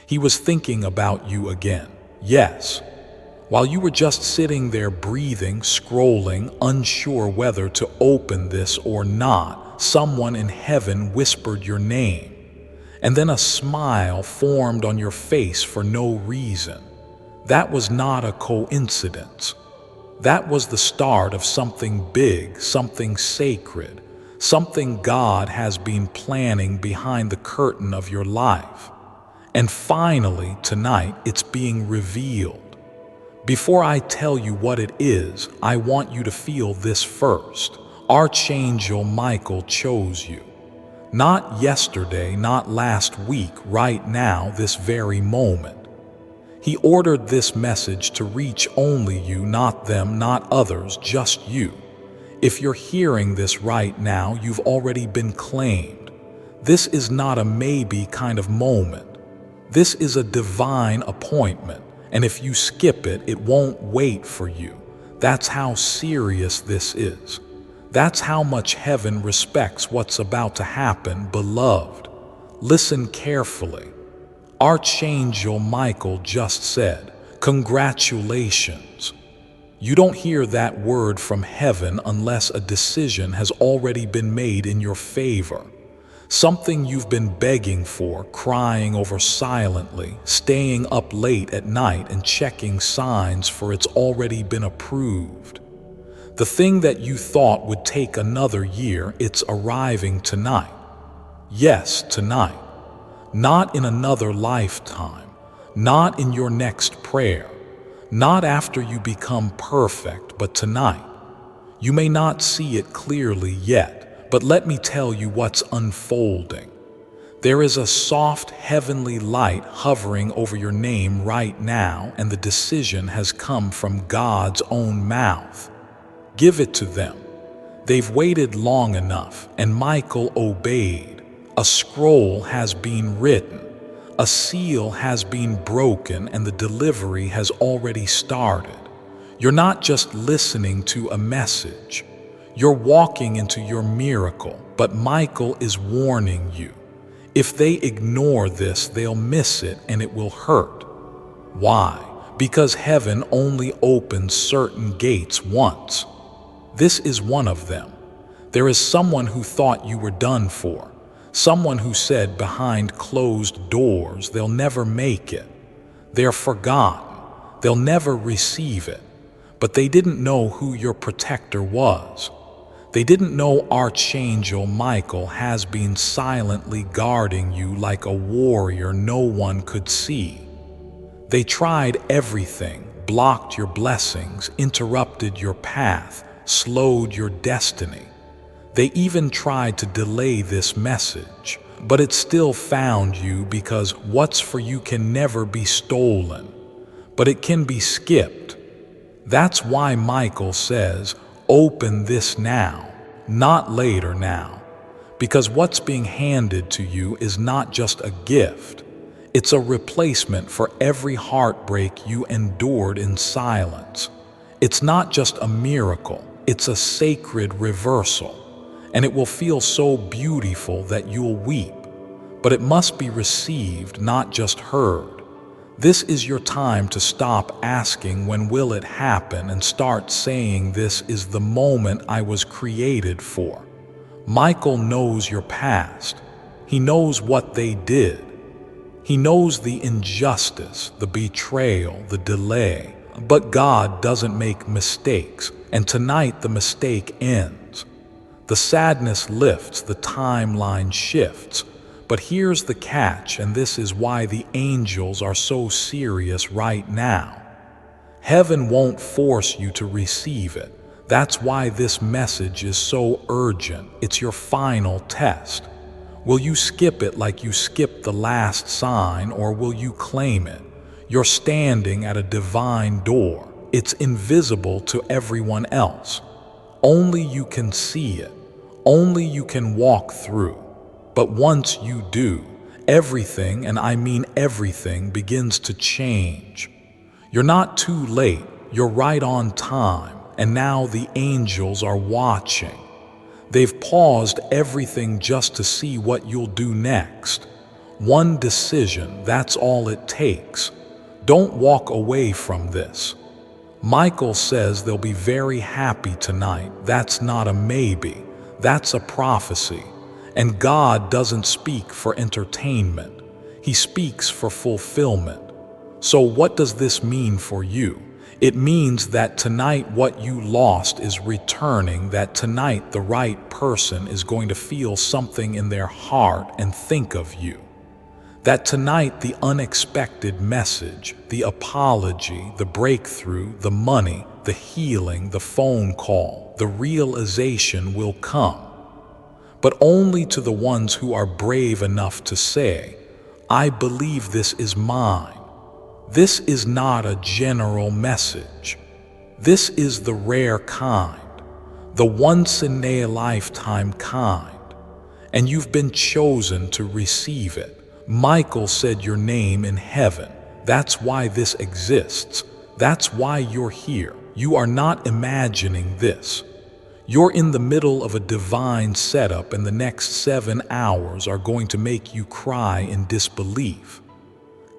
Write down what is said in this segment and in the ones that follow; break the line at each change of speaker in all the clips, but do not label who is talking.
He was thinking about you again. Yes. While you were just sitting there breathing, scrolling, unsure whether to open this or not, someone in heaven whispered your name. And then a smile formed on your face for no reason. That was not a coincidence. That was the start of something big, something sacred, something God has been planning behind the curtain of your life. And finally, tonight, it's being revealed. Before I tell you what it is, I want you to feel this first. Archangel Michael chose you. Not yesterday, not last week, right now, this very moment. He ordered this message to reach only you, not them, not others, just you. If you're hearing this right now, you've already been claimed. This is not a maybe kind of moment. This is a divine appointment. And if you skip it, it won't wait for you. That's how serious this is. That's how much heaven respects what's about to happen, beloved. Listen carefully. Archangel Michael just said, "Congratulations." You don't hear that word from heaven unless a decision has already been made in your favor. Something you've been begging for, crying over silently, staying up late at night and checking signs for it's already been approved. The thing that you thought would take another year, it's arriving tonight. Yes, tonight. Not in another lifetime, not in your next prayer, not after you become perfect, but tonight. You may not see it clearly yet, but let me tell you what's unfolding. There is a soft heavenly light hovering over your name right now, and the decision has come from God's own mouth. Give it to them. They've waited long enough, and Michael obeyed. A scroll has been written, a seal has been broken, and the delivery has already started. You're not just listening to a message. You're walking into your miracle, but Michael is warning you. If they ignore this, they'll miss it and it will hurt. Why? Because heaven only opens certain gates once. This is one of them. There is someone who thought you were done for, someone who said behind closed doors they'll never make it. They're forgotten. They'll never receive it. But they didn't know who your protector was. They didn't know Archangel Michael has been silently guarding you like a warrior no one could see. They tried everything, blocked your blessings, interrupted your path, slowed your destiny. They even tried to delay this message, but it still found you because what's for you can never be stolen, but it can be skipped. That's why Michael says, open this now, not later now, because what's being handed to you is not just a gift. It's a replacement for every heartbreak you endured in silence. It's not just a miracle, it's a sacred reversal, and it will feel so beautiful that you'll weep. But it must be received, not just heard. This is your time to stop asking when will it happen and start saying this is the moment I was created for. Michael knows your past. He knows what they did. He knows the injustice, the betrayal, the delay. But God doesn't make mistakes, and tonight the mistake ends. The sadness lifts, the timeline shifts. But here's the catch, and this is why the angels are so serious right now. Heaven won't force you to receive it. That's why this message is so urgent. It's your final test. Will you skip it like you skipped the last sign, or will you claim it? You're standing at a divine door. It's invisible to everyone else. Only you can see it. Only you can walk through. But once you do, everything, and I mean everything, begins to change. You're not too late, you're right on time, and now the angels are watching. They've paused everything just to see what you'll do next. One decision, that's all it takes. Don't walk away from this. Michael says they'll be very happy tonight. That's not a maybe. That's a prophecy. And God doesn't speak for entertainment. He speaks for fulfillment. So what does this mean for you? It means that tonight what you lost is returning, that tonight the right person is going to feel something in their heart and think of you. That tonight the unexpected message, the apology, the breakthrough, the money, the healing, the phone call, the realization will come. But only to the ones who are brave enough to say, I believe this is mine. This is not a general message. This is the rare kind, the once-in-a-lifetime kind, and you've been chosen to receive it. Michael said your name in heaven. That's why this exists. That's why you're here. You are not imagining this. You're in the middle of a divine setup, and the next 7 hours are going to make you cry in disbelief.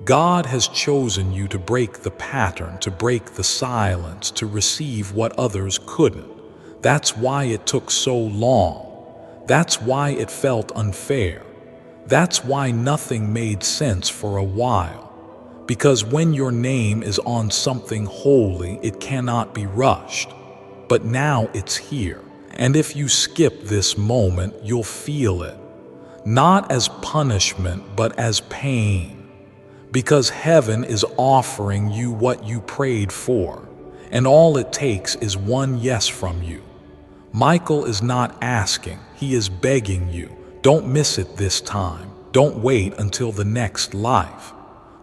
God has chosen you to break the pattern, to break the silence, to receive what others couldn't. That's why it took so long. That's why it felt unfair. That's why nothing made sense for a while. Because when your name is on something holy, it cannot be rushed. But now it's here. And if you skip this moment, you'll feel it. Not as punishment, but as pain. Because heaven is offering you what you prayed for, and all it takes is one yes from you. Michael is not asking, he is begging you. Don't miss it this time. Don't wait until the next life.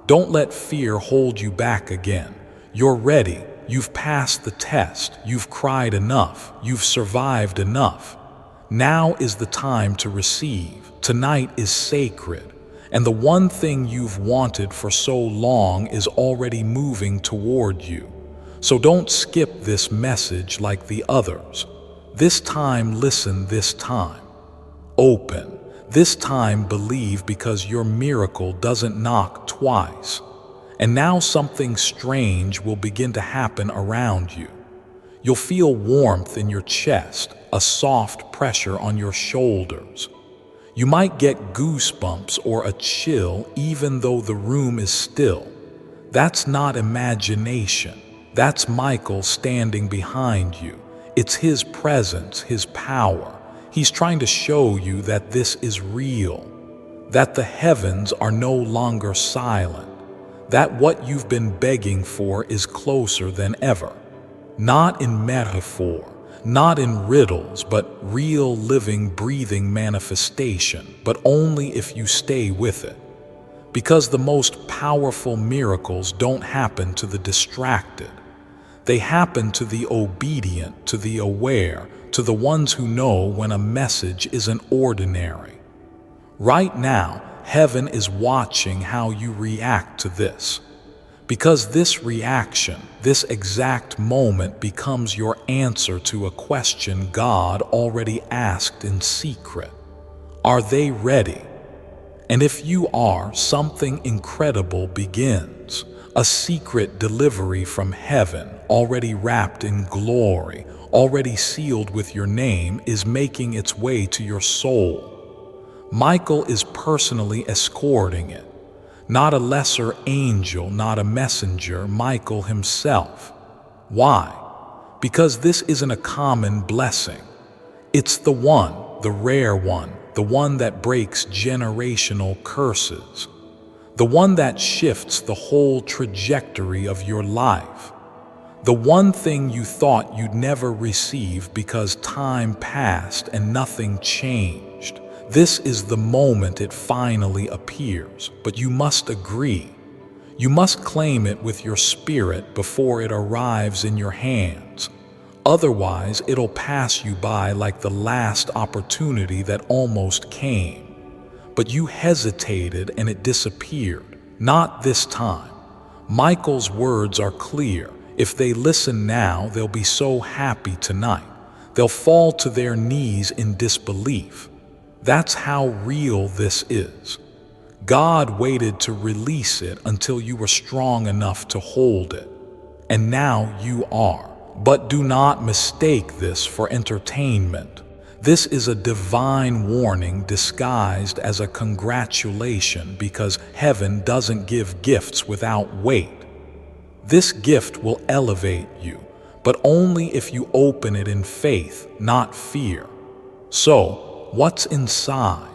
Don't let fear hold you back again. You're ready. You've passed the test. You've cried enough. You've survived enough. Now is the time to receive. Tonight is sacred. And the one thing you've wanted for so long is already moving toward you. So don't skip this message like the others. This time, listen. This time, open. This time, believe, because your miracle doesn't knock twice. And now something strange will begin to happen around you. You'll feel warmth in your chest, a soft pressure on your shoulders. You might get goosebumps or a chill even though the room is still. That's not imagination. That's Michael standing behind you. It's his presence, his power. He's trying to show you that this is real, that the heavens are no longer silent, that what you've been begging for is closer than ever. Not in metaphor, not in riddles, but real, living, breathing manifestation, but only if you stay with it. Because the most powerful miracles don't happen to the distracted. They happen to the obedient, to the aware, to the ones who know when a message isn't ordinary. Right now, heaven is watching how you react to this. Because this reaction, this exact moment, becomes your answer to a question God already asked in secret. Are they ready? And if you are, something incredible begins. A secret delivery from heaven, already wrapped in glory, already sealed with your name, is making its way to your soul. Michael is personally escorting it. Not a lesser angel, not a messenger, Michael himself. Why? Because this isn't a common blessing. It's the one, the rare one, the one that breaks generational curses, the one that shifts the whole trajectory of your life, the one thing you thought you'd never receive because time passed and nothing changed. This is the moment it finally appears, but you must agree. You must claim it with your spirit before it arrives in your hands. Otherwise, it'll pass you by like the last opportunity that almost came. But you hesitated and it disappeared. Not this time. Michael's words are clear. If they listen now, they'll be so happy tonight. They'll fall to their knees in disbelief. That's how real this is. God waited to release it until you were strong enough to hold it. And now you are. But do not mistake this for entertainment. This is a divine warning disguised as a congratulation, because heaven doesn't give gifts without weight. This gift will elevate you, but only if you open it in faith, not fear. So, what's inside?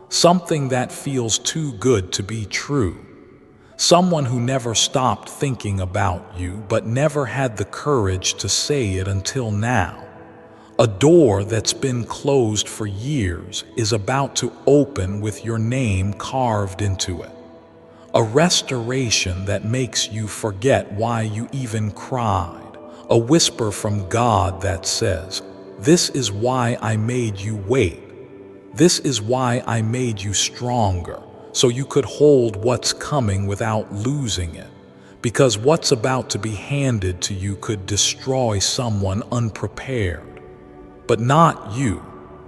Something that feels too good to be true. Someone who never stopped thinking about you but never had the courage to say it until now. A door that's been closed for years is about to open with your name carved into it. A restoration that makes you forget why you even cried. A whisper from God that says, "This is why I made you wait. This is why I made you stronger, so you could hold what's coming without losing it. Because what's about to be handed to you could destroy someone unprepared. But not you,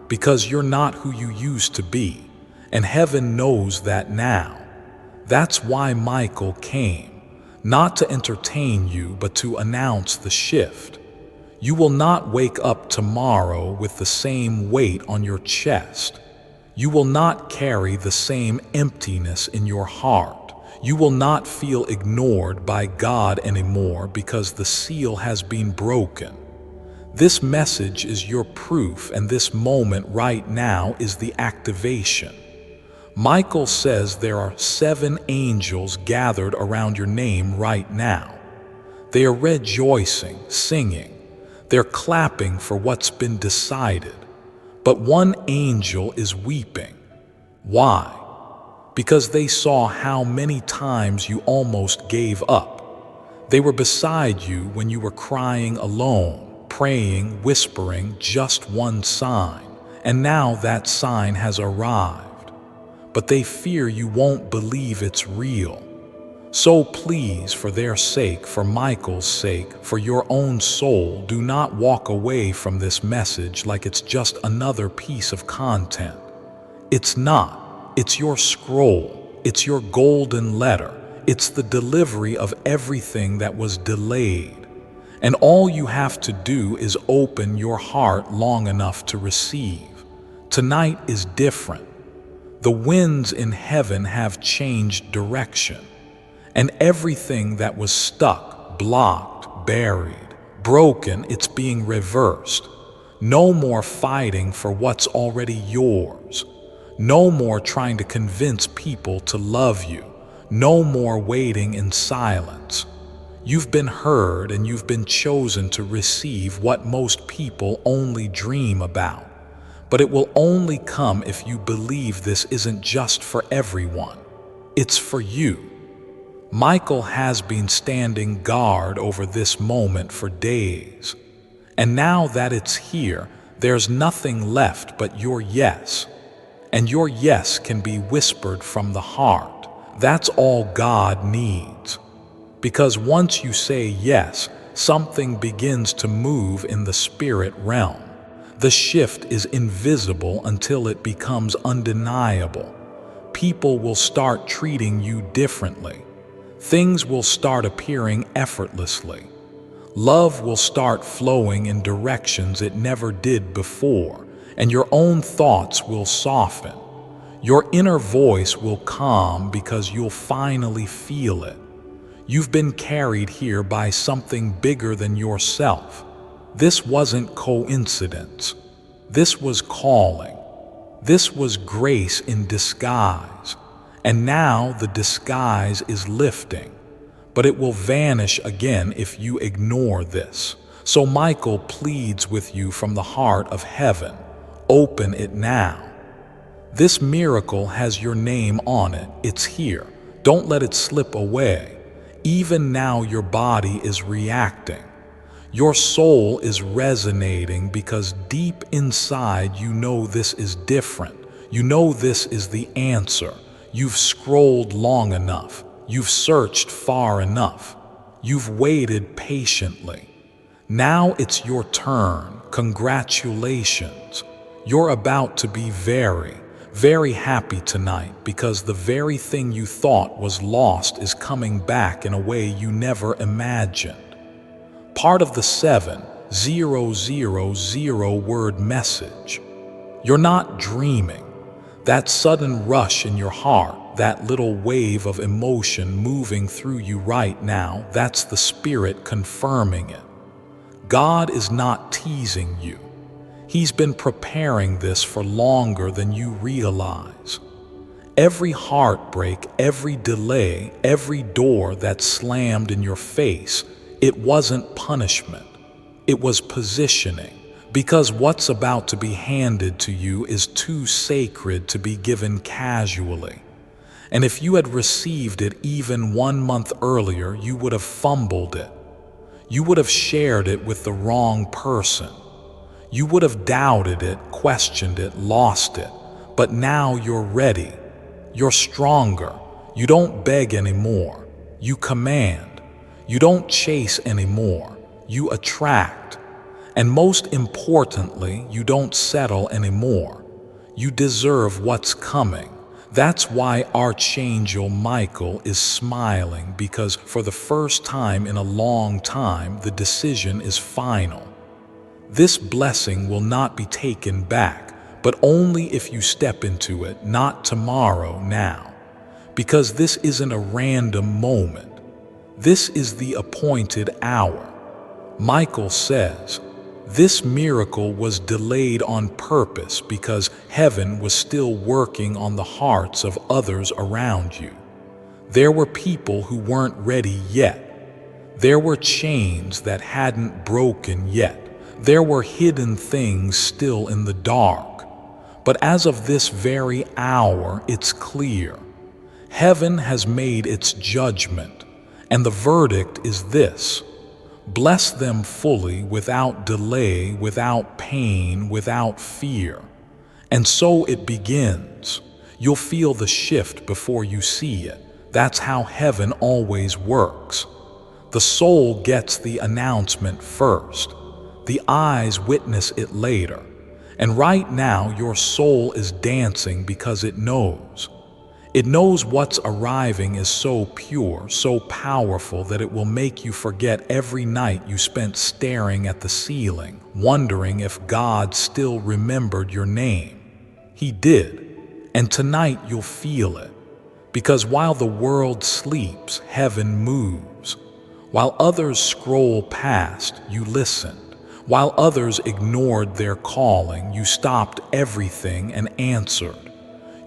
because you're not who you used to be, and heaven knows that now. That's why Michael came, not to entertain you, but to announce the shift. You will not wake up tomorrow with the same weight on your chest. You will not carry the same emptiness in your heart. You will not feel ignored by God anymore because the seal has been broken. This message is your proof, and this moment right now is the activation. Michael says there are 7 angels gathered around your name right now. They are rejoicing, singing. They're clapping for what's been decided. But one angel is weeping. Why? Because they saw how many times you almost gave up. They were beside you when you were crying alone, praying, whispering just one sign. And now that sign has arrived. But they fear you won't believe it's real. So please, for their sake, for Michael's sake, for your own soul, do not walk away from this message like it's just another piece of content. It's not. It's your scroll. It's your golden letter. It's the delivery of everything that was delayed. And all you have to do is open your heart long enough to receive. Tonight is different. The winds in heaven have changed direction. And everything that was stuck, blocked, buried, broken, it's being reversed. No more fighting for what's already yours. No more trying to convince people to love you. No more waiting in silence. You've been heard, and you've been chosen to receive what most people only dream about. But it will only come if you believe this isn't just for everyone. It's for you. Michael has been standing guard over this moment for days. And now that it's here, there's nothing left but your yes. And your yes can be whispered from the heart. That's all God needs. Because once you say yes, something begins to move in the spirit realm. The shift is invisible until it becomes undeniable. People will start treating you differently. Things will start appearing effortlessly. Love will start flowing in directions it never did before, and your own thoughts will soften. Your inner voice will calm because you'll finally feel it. You've been carried here by something bigger than yourself. This wasn't coincidence. This was calling. This was grace in disguise. And now the disguise is lifting. But it will vanish again if you ignore this. So Michael pleads with you from the heart of heaven. Open it now. This miracle has your name on it. It's here. Don't let it slip away. Even now your body is reacting. Your soul is resonating because deep inside you know this is different. You know this is the answer. You've scrolled long enough. You've searched far enough. You've waited patiently. Now it's your turn. Congratulations. You're about to be very, very happy tonight because the very thing you thought was lost is coming back in a way you never imagined. Part of the 7,000 word message. You're not dreaming. That sudden rush in your heart, that little wave of emotion moving through you right now, that's the Spirit confirming it. God is not teasing you. He's been preparing this for longer than you realize. Every heartbreak, every delay, every door that slammed in your face, it wasn't punishment. It was positioning. Because what's about to be handed to you is too sacred to be given casually. And if you had received it even 1 month earlier, you would have fumbled it. You would have shared it with the wrong person. You would have doubted it, questioned it, lost it. But now you're ready. You're stronger. You don't beg anymore. You command. You don't chase anymore. You attract. And most importantly, you don't settle anymore. You deserve what's coming. That's why Archangel Michael is smiling, because for the first time in a long time, the decision is final. This blessing will not be taken back, but only if you step into it, not tomorrow, now. Because this isn't a random moment. This is the appointed hour. Michael says, this miracle was delayed on purpose because heaven was still working on the hearts of others around you. There were people who weren't ready yet. There were chains that hadn't broken yet. There were hidden things still in the dark. But as of this very hour, it's clear. Heaven has made its judgment, and the verdict is this: bless them fully, without delay, without pain, without fear. And so it begins. You'll feel the shift before you see it. That's how heaven always works. The soul gets the announcement first. The eyes witness it later. And right now your soul is dancing because it knows. It knows what's arriving is so pure, so powerful that it will make you forget every night you spent staring at the ceiling, wondering if God still remembered your name. He did, and tonight you'll feel it. Because while the world sleeps, heaven moves. While others scroll past, you listened. While others ignored their calling, you stopped everything and answered.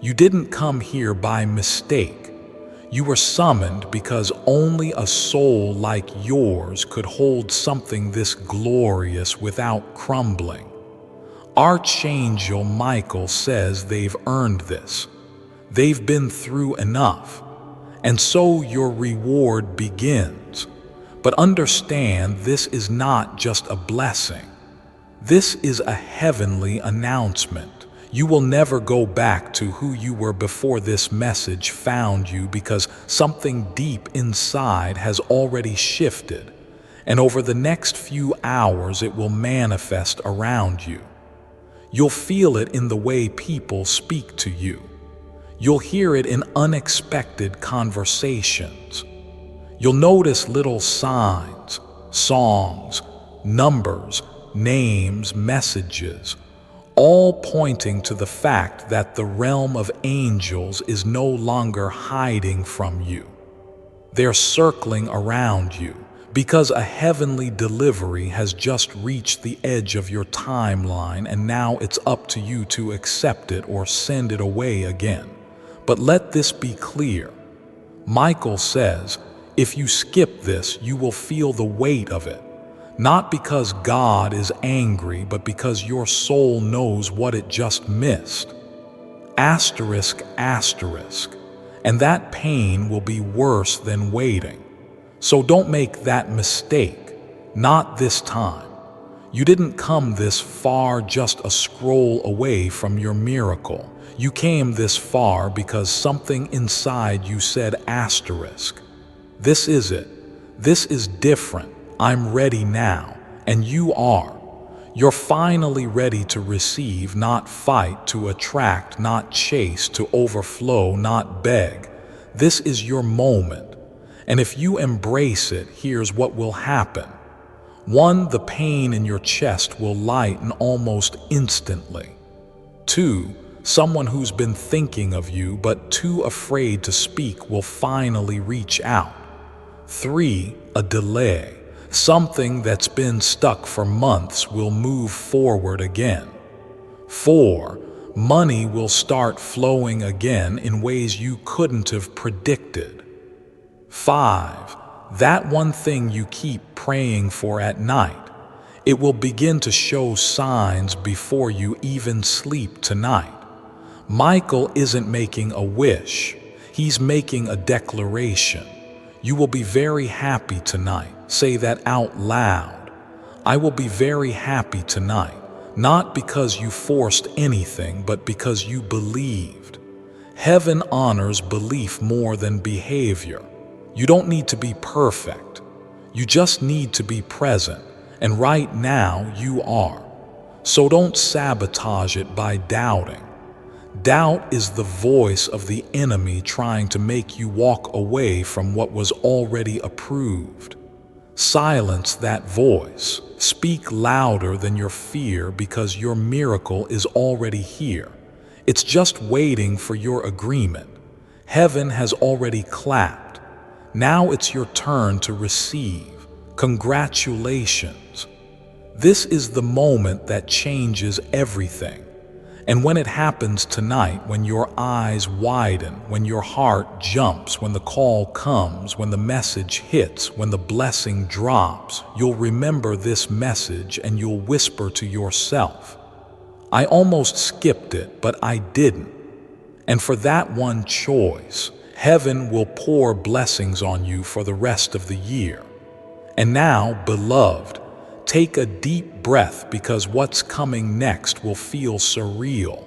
You didn't come here by mistake. You were summoned because only a soul like yours could hold something this glorious without crumbling. Archangel Michael says they've earned this. They've been through enough. And so your reward begins. But understand, this is not just a blessing. This is a heavenly announcement. You will never go back to who you were before this message found you, because something deep inside has already shifted, and over the next few hours it will manifest around you. You'll feel it in the way people speak to you. You'll hear it in unexpected conversations. You'll notice little signs, songs, numbers, names, messages, all pointing to the fact that the realm of angels is no longer hiding from you. They're circling around you, because a heavenly delivery has just reached the edge of your timeline, and now it's up to you to accept it or send it away again. But let this be clear. Michael says, if you skip this, you will feel the weight of it. Not because God is angry, but because your soul knows what it just missed. Asterisk, asterisk. And that pain will be worse than waiting. So don't make that mistake. Not this time. You didn't come this far just a scroll away from your miracle. You came this far because something inside you said asterisk. This is it. This is different. I'm ready now, and you are. You're finally ready to receive, not fight, to attract, not chase, to overflow, not beg. This is your moment. And if you embrace it, here's what will happen. 1, the pain in your chest will lighten almost instantly. 2, someone who's been thinking of you but too afraid to speak will finally reach out. 3, a delay. Something that's been stuck for months will move forward again. 4, money will start flowing again in ways you couldn't have predicted. 5, that one thing you keep praying for at night, it will begin to show signs before you even sleep tonight. Michael isn't making a wish, he's making a declaration. You will be very happy tonight. Say that out loud. I will be very happy tonight, not because you forced anything, but because you believed. Heaven honors belief more than behavior. You don't need to be perfect. You just need to be present, and right now you are. So don't sabotage it by doubting. Doubt is the voice of the enemy trying to make you walk away from what was already approved. Silence that voice. Speak louder than your fear, because your miracle is already here. It's just waiting for your agreement. Heaven has already clapped. Now it's your turn to receive. Congratulations. This is the moment that changes everything. And when it happens tonight, when your eyes widen, when your heart jumps, when the call comes, when the message hits, when the blessing drops, you'll remember this message and you'll whisper to yourself, I almost skipped it, but I didn't. And for that one choice, heaven will pour blessings on you for the rest of the year. And now, beloved, take a deep breath, because what's coming next will feel surreal.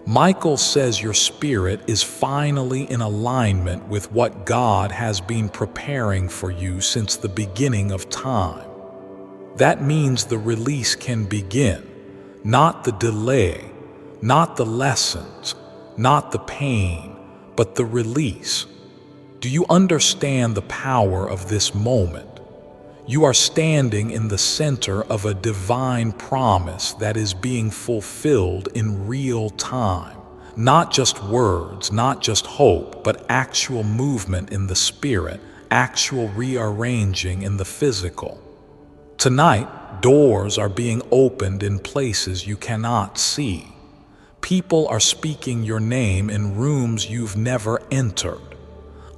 Michael says your spirit is finally in alignment with what God has been preparing for you since the beginning of time. That means the release can begin, not the delay, not the lessons, not the pain, but the release. Do you understand the power of this moment? You are standing in the center of a divine promise that is being fulfilled in real time. Not just words, not just hope, but actual movement in the spirit, actual rearranging in the physical. Tonight, doors are being opened in places you cannot see. People are speaking your name in rooms you've never entered.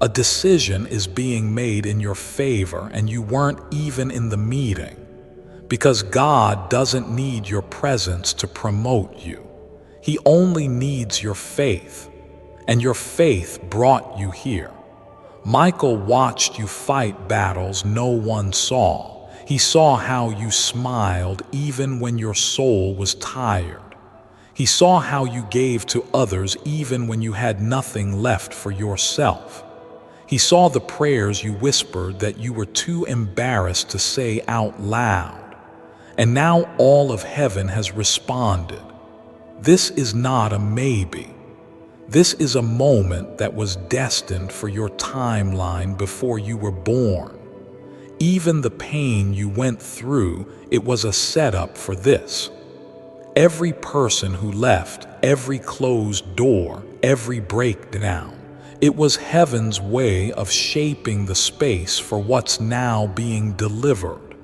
A decision is being made in your favor, and you weren't even in the meeting, because God doesn't need your presence to promote you. He only needs your faith, and your faith brought you here. Michael watched you fight battles no one saw. He saw how you smiled even when your soul was tired. He saw how you gave to others even when you had nothing left for yourself. He saw the prayers you whispered that you were too embarrassed to say out loud. And now all of heaven has responded. This is not a maybe. This is a moment that was destined for your timeline before you were born. Even the pain you went through, it was a setup for this. Every person who left, every closed door, every breakdown, it was heaven's way of shaping the space for what's now being delivered.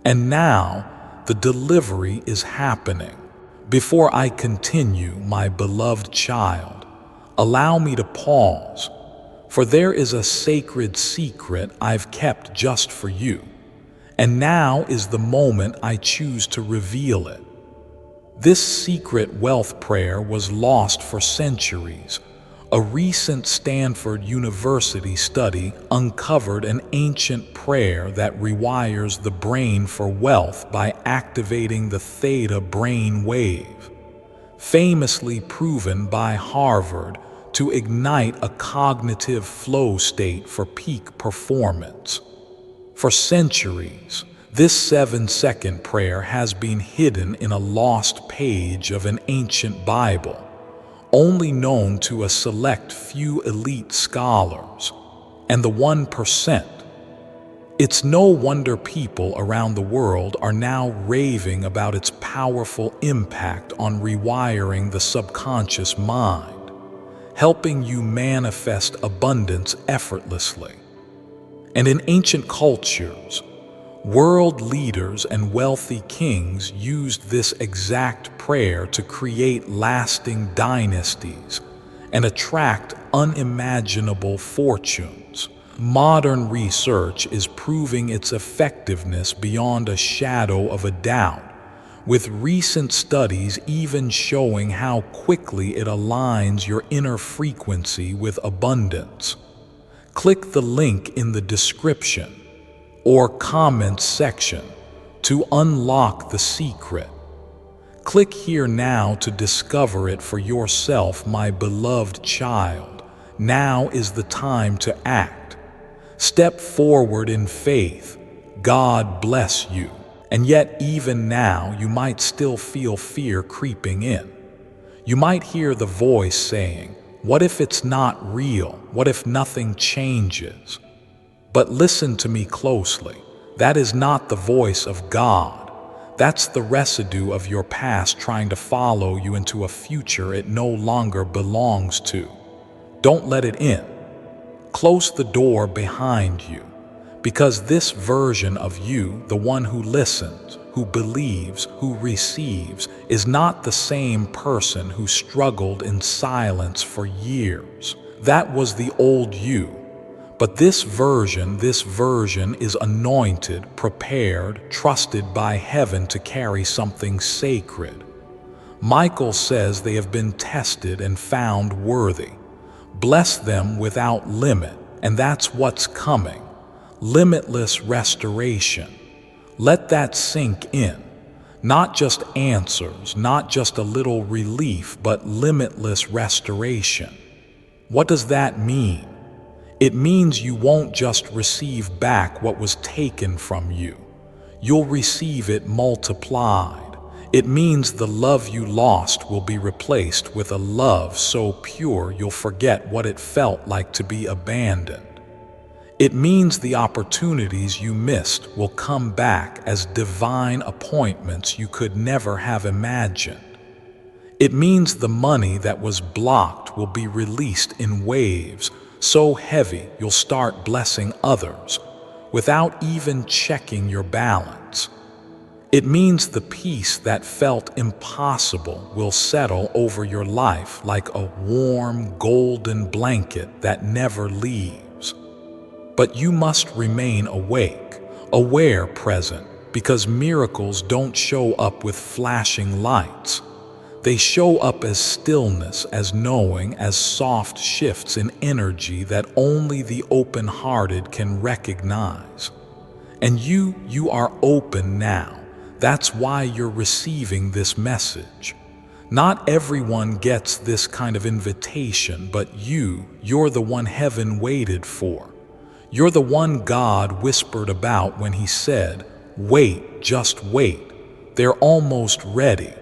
And now, the delivery is happening. Before I continue, my beloved child, allow me to pause, for there is a sacred secret I've kept just for you. And now is the moment I choose to reveal it. This secret wealth prayer was lost for centuries. A recent Stanford University study uncovered an ancient prayer that rewires the brain for wealth by activating the theta brain wave, famously proven by Harvard to ignite a cognitive flow state for peak performance. For centuries, This 7-second prayer has been hidden in a lost page of an ancient Bible, only known to a select few elite scholars and the 1%. It's no wonder people around the world are now raving about its powerful impact on rewiring the subconscious mind, helping you manifest abundance effortlessly. And in ancient cultures, world leaders and wealthy kings used this exact prayer to create lasting dynasties and attract unimaginable fortunes. Modern research is proving its effectiveness beyond a shadow of a doubt, with recent studies even showing how quickly it aligns your inner frequency with abundance. Click the link in the description or comments section to unlock the secret. Click here now to discover it for yourself, my beloved child. Now is the time to act. Step forward in faith. God bless you. And yet even now you might still feel fear creeping in. You might hear the voice saying, "What if it's not real? What if nothing changes?" But listen to me closely. That is not the voice of God. That's the residue of your past trying to follow you into a future it no longer belongs to. Don't let it in. Close the door behind you, because this version of you, the one who listens, who believes, who receives, is not the same person who struggled in silence for years. That was the old you. But this version is anointed, prepared, trusted by heaven to carry something sacred. Michael says they have been tested and found worthy. Bless them without limit, and that's what's coming. Limitless restoration. Let that sink in. Not just answers, not just a little relief, but limitless restoration. What does that mean? It means you won't just receive back what was taken from you. You'll receive it multiplied. It means the love you lost will be replaced with a love so pure you'll forget what it felt like to be abandoned. It means the opportunities you missed will come back as divine appointments you could never have imagined. It means the money that was blocked will be released in waves so heavy you'll start blessing others without even checking your balance. It means the peace that felt impossible will settle over your life like a warm, golden blanket that never leaves. But you must remain awake, aware, present, because miracles don't show up with flashing lights. They show up as stillness, as knowing, as soft shifts in energy that only the open-hearted can recognize. And you are open now. That's why you're receiving this message. Not everyone gets this kind of invitation, but you're the one heaven waited for. You're the one God whispered about when he said, "Wait, just wait. They're almost ready."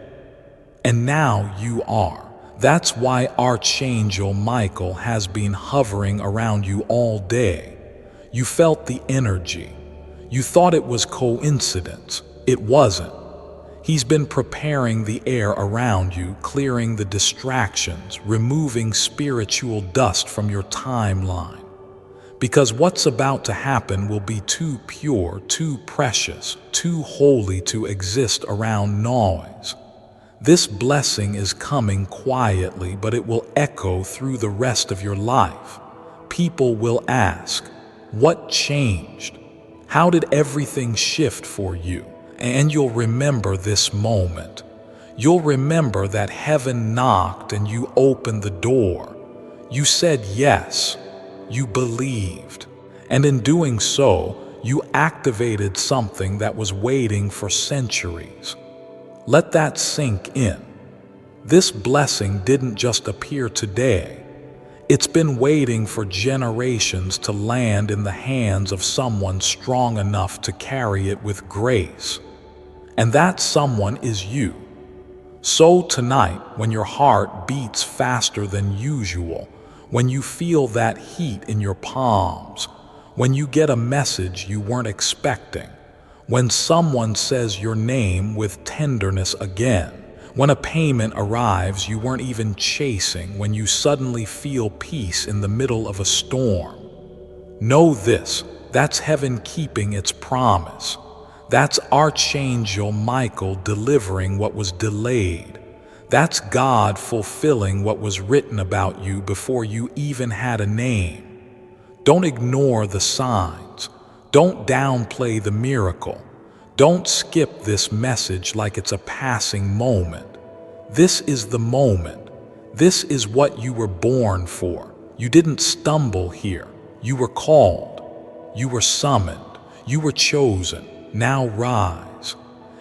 And now you are. That's why Archangel Michael has been hovering around you all day. You felt the energy. You thought it was coincidence. It wasn't. He's been preparing the air around you, clearing the distractions, removing spiritual dust from your timeline. Because what's about to happen will be too pure, too precious, too holy to exist around noise. This blessing is coming quietly, but it will echo through the rest of your life. People will ask, "What changed? How did everything shift for you?" And you'll remember this moment. You'll remember that heaven knocked and you opened the door. You said yes. You believed. And in doing so, you activated something that was waiting for centuries. Let that sink in. This blessing didn't just appear today. It's been waiting for generations to land in the hands of someone strong enough to carry it with grace. And that someone is you. So tonight, when your heart beats faster than usual, when you feel that heat in your palms, when you get a message you weren't expecting, when someone says your name with tenderness again, when a payment arrives you weren't even chasing, when you suddenly feel peace in the middle of a storm, know this: that's heaven keeping its promise. That's Archangel Michael delivering what was delayed. That's God fulfilling what was written about you before you even had a name. Don't ignore the signs. Don't downplay the miracle. Don't skip this message like it's a passing moment. This is the moment. This is what you were born for. You didn't stumble here. You were called. You were summoned. You were chosen. Now rise.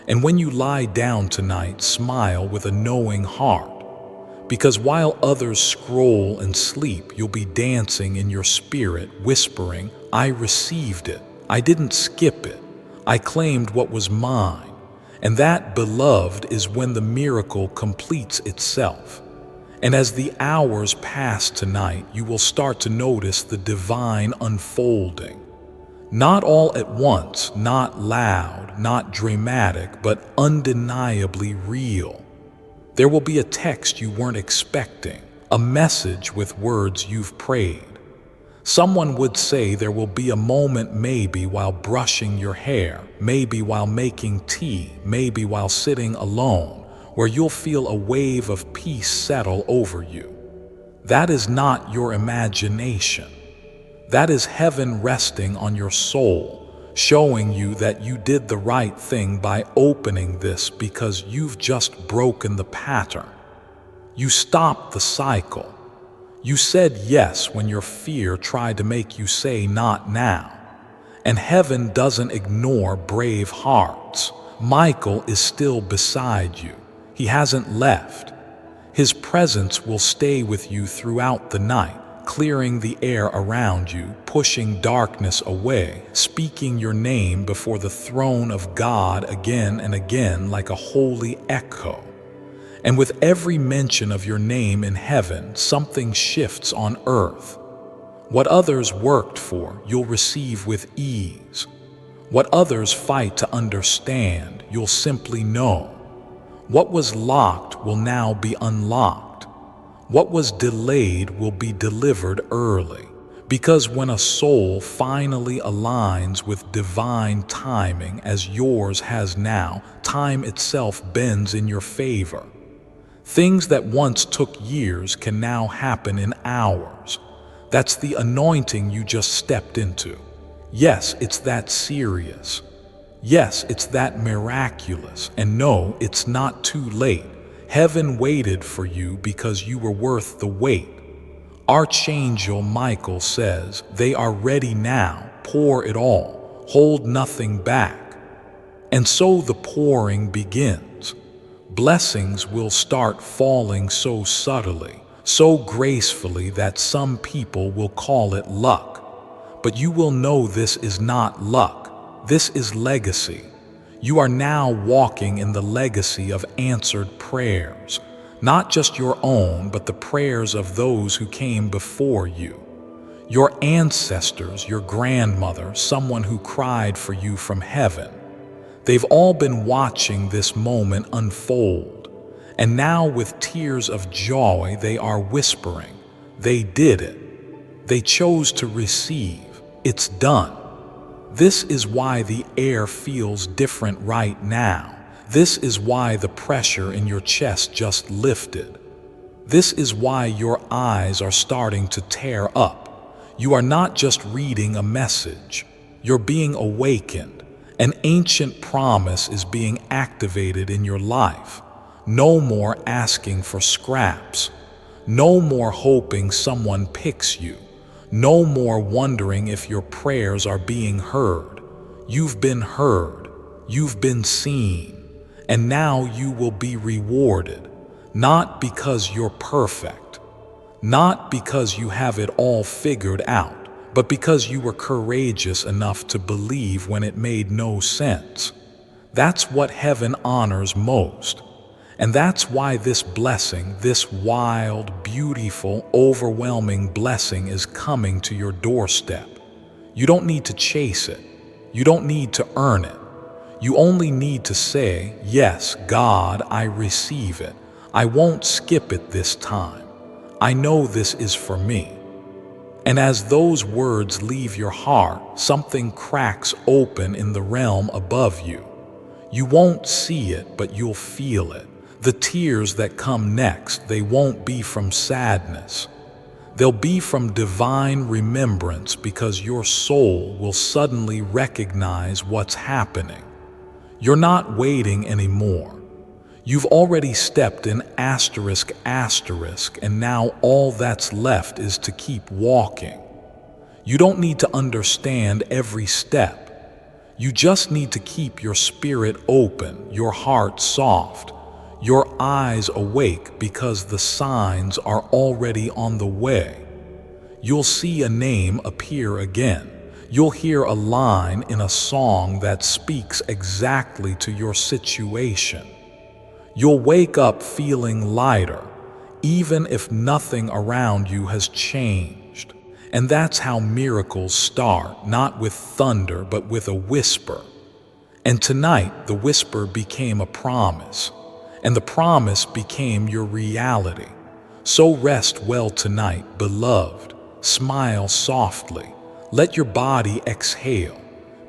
And when you lie down tonight, smile with a knowing heart. Because while others scroll and sleep, you'll be dancing in your spirit, whispering, "I received it. I didn't skip it. I claimed what was mine." And that, beloved, is when the miracle completes itself. And as the hours pass tonight, you will start to notice the divine unfolding. Not all at once, not loud, not dramatic, but undeniably real. There will be a text you weren't expecting, a message with words you've prayed. Someone would say there will be a moment, maybe while brushing your hair, maybe while making tea, maybe while sitting alone, where you'll feel a wave of peace settle over you. That is not your imagination. That is heaven resting on your soul, showing you that you did the right thing by opening this, because you've just broken the pattern. You stopped the cycle. You said yes when your fear tried to make you say not now. And heaven doesn't ignore brave hearts. Michael is still beside you. He hasn't left. His presence will stay with you throughout the night, clearing the air around you, pushing darkness away, speaking your name before the throne of God again and again like a holy echo. And with every mention of your name in heaven, something shifts on earth. What others worked for, you'll receive with ease. What others fight to understand, you'll simply know. What was locked will now be unlocked. What was delayed will be delivered early. Because when a soul finally aligns with divine timing, as yours has now, time itself bends in your favor. Things that once took years can now happen in hours. That's the anointing you just stepped into. Yes, it's that serious. Yes, it's that miraculous. And no, it's not too late. Heaven waited for you because you were worth the wait. Archangel Michael says, "They are ready now. Pour it all. Hold nothing back." And so the pouring begins. Blessings will start falling so subtly, so gracefully that some people will call it luck. But you will know this is not luck. This is legacy. You are now walking in the legacy of answered prayers, not just your own, but the prayers of those who came before you. Your ancestors, your grandmother, someone who cried for you from heaven. They've all been watching this moment unfold, and now with tears of joy they are whispering, "They did it. They chose to receive. It's done." This is why the air feels different right now. This is why the pressure in your chest just lifted. This is why your eyes are starting to tear up. You are not just reading a message. You're being awakened. An ancient promise is being activated in your life. No more asking for scraps. No more hoping someone picks you. No more wondering if your prayers are being heard. You've been heard. You've been seen. And now you will be rewarded. Not because you're perfect. Not because you have it all figured out, but because you were courageous enough to believe when it made no sense. That's what heaven honors most. And that's why this blessing, this wild, beautiful, overwhelming blessing is coming to your doorstep. You don't need to chase it. You don't need to earn it. You only need to say, "Yes, God, I receive it. I won't skip it this time. I know this is for me." And as those words leave your heart, something cracks open in the realm above you. You won't see it, but you'll feel it. The tears that come next, they won't be from sadness. They'll be from divine remembrance, because your soul will suddenly recognize what's happening. You're not waiting anymore. You've already stepped in asterisk, and now all that's left is to keep walking. You don't need to understand every step. You just need to keep your spirit open, your heart soft, your eyes awake, because the signs are already on the way. You'll see a name appear again. You'll hear a line in a song that speaks exactly to your situation. You'll wake up feeling lighter, even if nothing around you has changed. And that's how miracles start, not with thunder, but with a whisper. And tonight, the whisper became a promise, and the promise became your reality. So rest well tonight, beloved. Smile softly. Let your body exhale,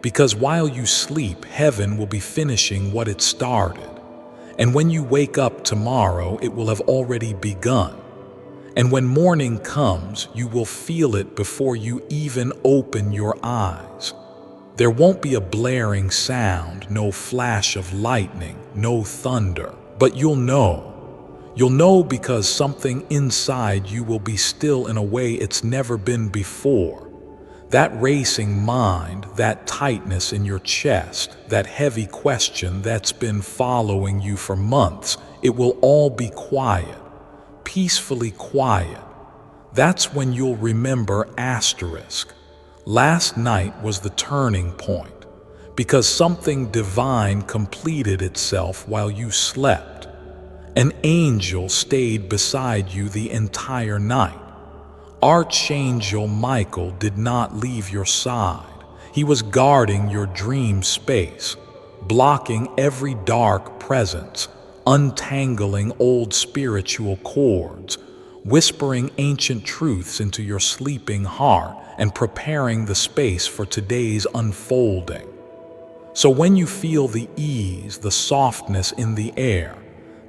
because while you sleep, heaven will be finishing what it started. And when you wake up tomorrow, it will have already begun. And when morning comes, you will feel it before you even open your eyes. There won't be a blaring sound, no flash of lightning, no thunder, but you'll know. You'll know because something inside you will be still in a way it's never been before. That racing mind, that tightness in your chest, that heavy question that's been following you for months, it will all be quiet, peacefully quiet. That's when you'll remember asterisk. Last night was the turning point, because something divine completed itself while you slept. An angel stayed beside you the entire night. Archangel Michael did not leave your side. He was guarding your dream space, blocking every dark presence, untangling old spiritual cords, whispering ancient truths into your sleeping heart, and preparing the space for today's unfolding. So when you feel the ease, the softness in the air,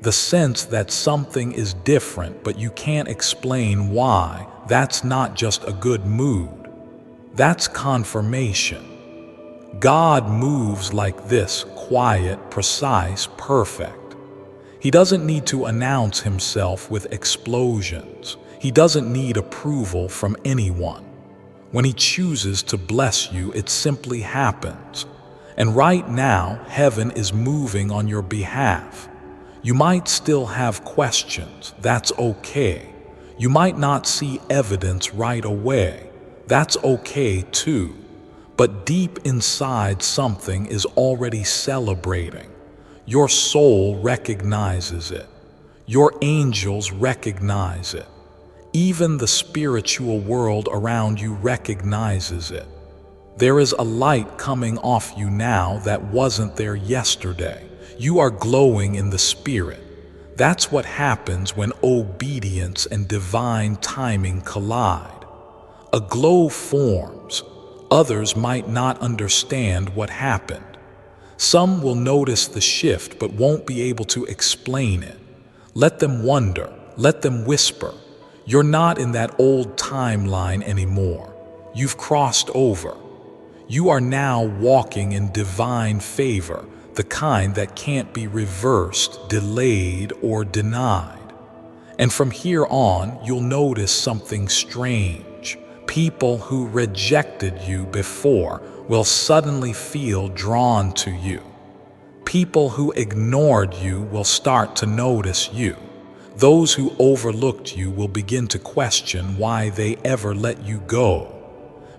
the sense that something is different but you can't explain why, that's not just a good mood. That's confirmation. God moves like this, quiet, precise, perfect. He doesn't need to announce himself with explosions. He doesn't need approval from anyone. When he chooses to bless you, it simply happens. And right now, heaven is moving on your behalf. You might still have questions. That's okay. You might not see evidence right away. That's okay too. But deep inside, something is already celebrating. Your soul recognizes it. Your angels recognize it. Even the spiritual world around you recognizes it. There is a light coming off you now that wasn't there yesterday. You are glowing in the spirit. That's what happens when obedience and divine timing collide. A glow forms. Others might not understand what happened. Some will notice the shift but won't be able to explain it. Let them wonder. Let them whisper. You're not in that old timeline anymore. You've crossed over. You are now walking in divine favor, the kind that can't be reversed, delayed, or denied. And from here on, you'll notice something strange. People who rejected you before will suddenly feel drawn to you. People who ignored you will start to notice you. Those who overlooked you will begin to question why they ever let you go,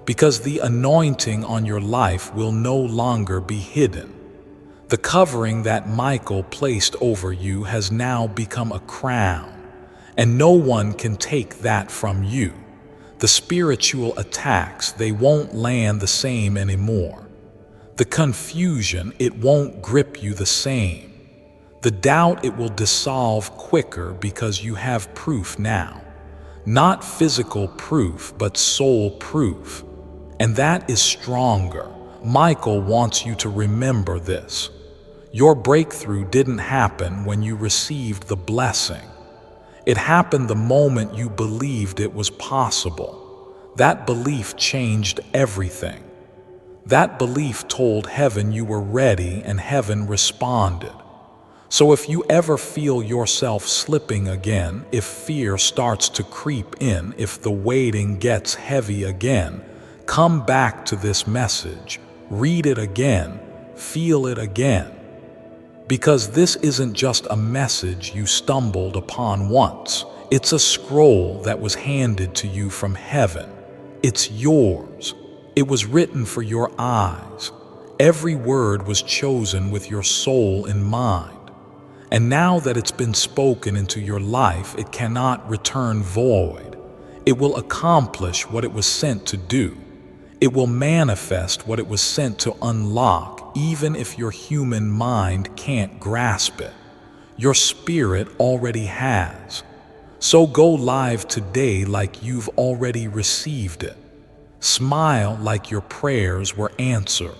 because the anointing on your life will no longer be hidden. The covering that Michael placed over you has now become a crown, and no one can take that from you. The spiritual attacks, they won't land the same anymore. The confusion, it won't grip you the same. The doubt, it will dissolve quicker because you have proof now. Not physical proof, but soul proof. And that is stronger. Michael wants you to remember this. Your breakthrough didn't happen when you received the blessing. It happened the moment you believed it was possible. That belief changed everything. That belief told heaven you were ready, and heaven responded. So if you ever feel yourself slipping again, if fear starts to creep in, if the waiting gets heavy again, come back to this message, read it again, feel it again. Because this isn't just a message you stumbled upon once. It's a scroll that was handed to you from heaven. It's yours. It was written for your eyes. Every word was chosen with your soul in mind. And now that it's been spoken into your life, it cannot return void. It will accomplish what it was sent to do. It will manifest what it was sent to unlock, even if your human mind can't grasp it. Your spirit already has. So go live today like you've already received it. Smile like your prayers were answered.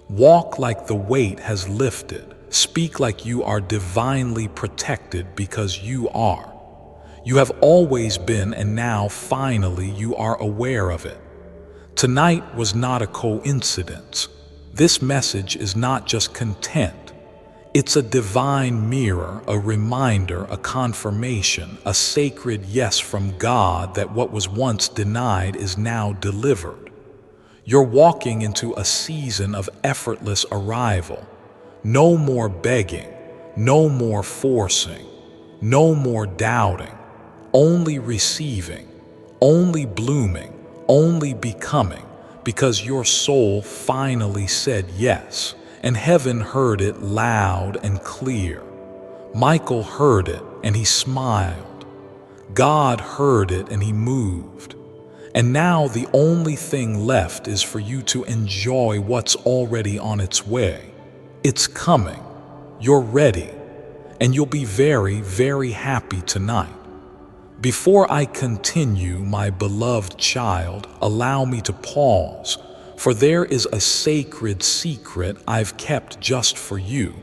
Walk like the weight has lifted. Speak like you are divinely protected, because you are. You have always been, and now finally you are aware of it. Tonight was not a coincidence. This message is not just content. It's a divine mirror, a reminder, a confirmation, a sacred yes from God that what was once denied is now delivered. You're walking into a season of effortless arrival. No more begging, no more forcing, no more doubting, only receiving, only blooming, only becoming, because your soul finally said yes, and heaven heard it loud and clear. Michael heard it and he smiled. God heard it and he moved. And now the only thing left is for you to enjoy what's already on its way. It's coming. You're ready. And you'll be very, very happy tonight. Before I continue, my beloved child, allow me to pause, for there is a sacred secret I've kept just for you,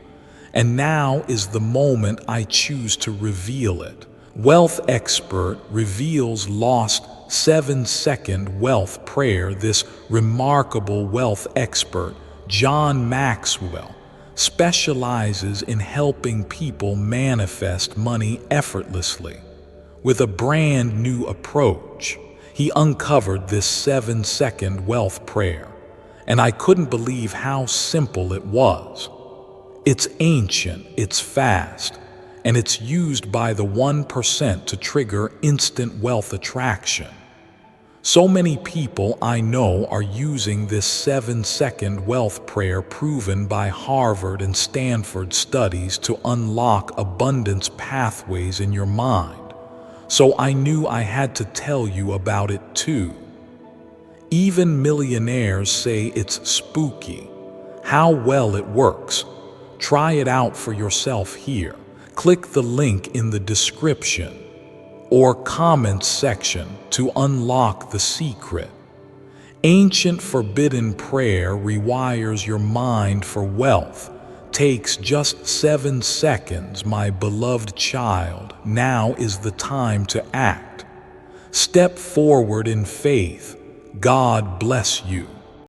and now is the moment I choose to reveal it. Wealth Expert reveals lost 7-second wealth prayer. This remarkable wealth expert, John Maxwell, specializes in helping people manifest money effortlessly. With a brand new approach, he uncovered this 7-second wealth prayer, and I couldn't believe how simple it was. It's ancient, it's fast, and it's used by the 1% to trigger instant wealth attraction. So many people I know are using this 7-second wealth prayer, proven by Harvard and Stanford studies, to unlock abundance pathways in your mind. So I knew I had to tell you about it too. Even millionaires say it's spooky. How well it works. Try it out for yourself here. Click the link in the description or comments section to unlock the secret. Ancient forbidden prayer rewires your mind for wealth. Takes just 7 seconds, my beloved child. Now is the time to act. Step forward in faith. God bless you.